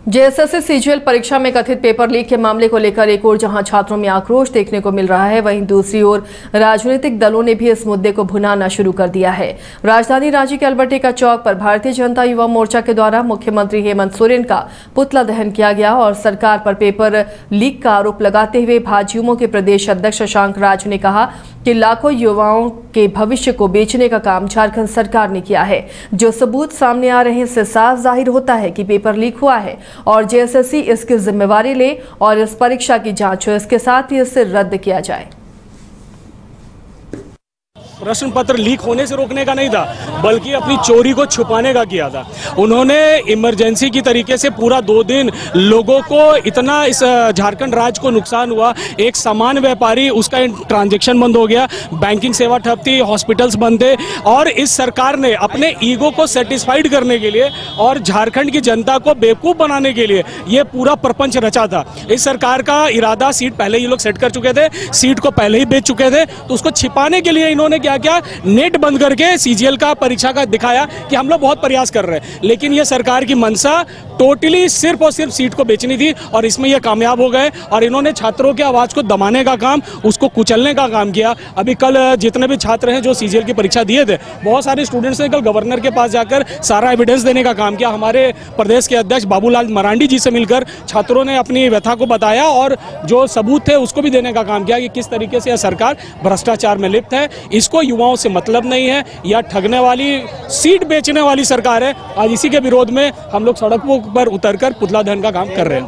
JSSC CGL परीक्षा में कथित पेपर लीक के मामले को लेकर एक ओर जहां छात्रों में आक्रोश देखने को मिल रहा है, वहीं दूसरी ओर राजनीतिक दलों ने भी इस मुद्दे को भुनाना शुरू कर दिया है। राजधानी रांची के अल्बर्टिका चौक पर भारतीय जनता युवा मोर्चा के द्वारा मुख्यमंत्री हेमंत सोरेन का पुतला दहन किया गया और सरकार पर पेपर लीक का आरोप लगाते हुए भाजयुमो के प्रदेश अध्यक्ष शशांक राज ने कहा कि लाखों युवाओं के भविष्य को बेचने का काम झारखंड सरकार ने किया है। जो सबूत सामने आ रहे हैं, इससे साफ जाहिर होता है कि पेपर लीक हुआ है और जेएसएससी इसकी जिम्मेवारी ले और इस परीक्षा की जांच हो। इसके साथ ही इसे रद्द किया जाए। प्रश्न पत्र लीक होने से रोकने का नहीं था, बल्कि अपनी चोरी को छुपाने का किया था। उन्होंने इमरजेंसी की तरीके से पूरा 2 दिन लोगों को इतना इस झारखंड राज्य को नुकसान हुआ। एक सामान्य व्यापारी, उसका ट्रांजैक्शन बंद हो गया, बैंकिंग सेवा ठप थी, हॉस्पिटल्स बंद थे और इस सरकार ने अपने ईगो को सेटिस्फाइड करने के लिए और झारखंड की जनता को बेवकूफ़ बनाने के लिए ये पूरा प्रपंच रचा था। इस सरकार का इरादा, सीट पहले ये लोग सेट कर चुके थे, सीट को पहले ही बेच चुके थे, तो उसको छिपाने के लिए इन्होंने क्या नेट बंद करके सीजीएल का परीक्षा का दिखाया कि हम लोग बहुत प्रयास कर रहे हैं। लेकिन ये सरकार की मंशा टोटली सिर्फ और सिर्फ सीट को बेचनी थी और इसमें ये कामयाब हो गए और इन्होंने छात्रों की आवाज़ को दबाने का काम, उसको कुचलने का काम किया। अभी कल जितने भी छात्र हैं जो सीजीएल की परीक्षा दिए थे, बहुत सारे स्टूडेंट्स ने कल गवर्नर के पास जाकर सारा एविडेंस देने का काम किया। हमारे प्रदेश के अध्यक्ष बाबूलाल मरांडी जी से मिलकर छात्रों ने अपनी व्यथा को बताया और जो सबूत थे उसको भी देने का काम किया कि किस तरीके से यह सरकार भ्रष्टाचार में लिप्त है। इसको युवाओं से मतलब नहीं है, या ठगने वाली, सीट बेचने वाली सरकार है। आज इसी के विरोध में हम लोग सड़कों पर उतरकर पुतला दहन का काम कर रहे हैं।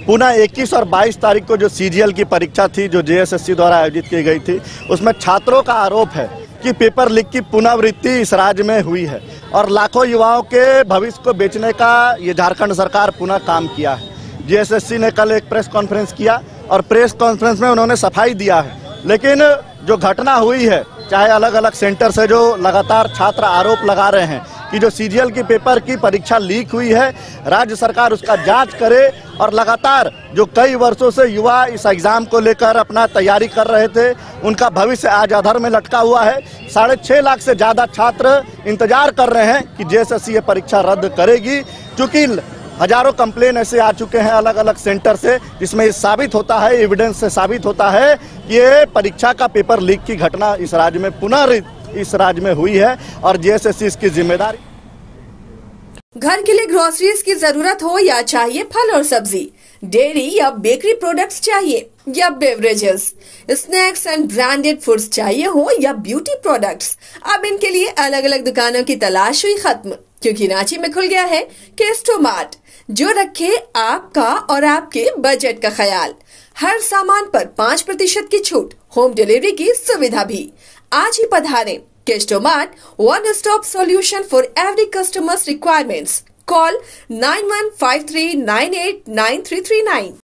पुनः 21 और 22 तारीख को जो सीजीएल की परीक्षा थी, जो जेएसएससी द्वारा आयोजित की गई थी, उसमें छात्रों का आरोप है कि पेपर लीक की पुनरावृत्ति इस राज्य में हुई है और लाखों युवाओं के भविष्य को बेचने का ये झारखंड सरकार पुनः काम किया है। जेएसएससी ने कल एक प्रेस कॉन्फ्रेंस किया और प्रेस कॉन्फ्रेंस में उन्होंने सफाई दिया है, लेकिन जो घटना हुई है, चाहे अलग अलग सेंटर से जो लगातार छात्र आरोप लगा रहे हैं कि जो सीजीएल की पेपर की परीक्षा लीक हुई है, राज्य सरकार उसका जांच करे और लगातार जो कई वर्षों से युवा इस एग्जाम को लेकर अपना तैयारी कर रहे थे, उनका भविष्य आज अधर में लटका हुआ है। 6.5 लाख से ज़्यादा छात्र इंतजार कर रहे हैं कि जेएसएससी ये परीक्षा रद्द करेगी, क्योंकि हजारों कंप्लेन ऐसे आ चुके हैं अलग अलग सेंटर से, जिसमें साबित होता है, एविडेंस से साबित होता है कि ये परीक्षा का पेपर लीक की घटना इस राज्य में इस राज्य में हुई है और जेएसएससी इसकी जिम्मेदारी। घर के लिए ग्रोसरीज की जरूरत हो या चाहिए फल और सब्जी, डेयरी या बेकरी प्रोडक्ट्स चाहिए या beverages, snacks and branded foods चाहिए हो या ब्यूटी प्रोडक्ट्स, अब इनके लिए अलग अलग दुकानों की तलाश हुई खत्म, क्योंकि रांची में खुल गया है केस्टोमार्ट, जो रखे आपका और आपके बजट का ख्याल। हर सामान पर 5% की छूट, होम डिलीवरी की सुविधा भी। आज ही पधारें। केस्टोमार्ट, one stop solution for every customer's requirements. Call 9153989339.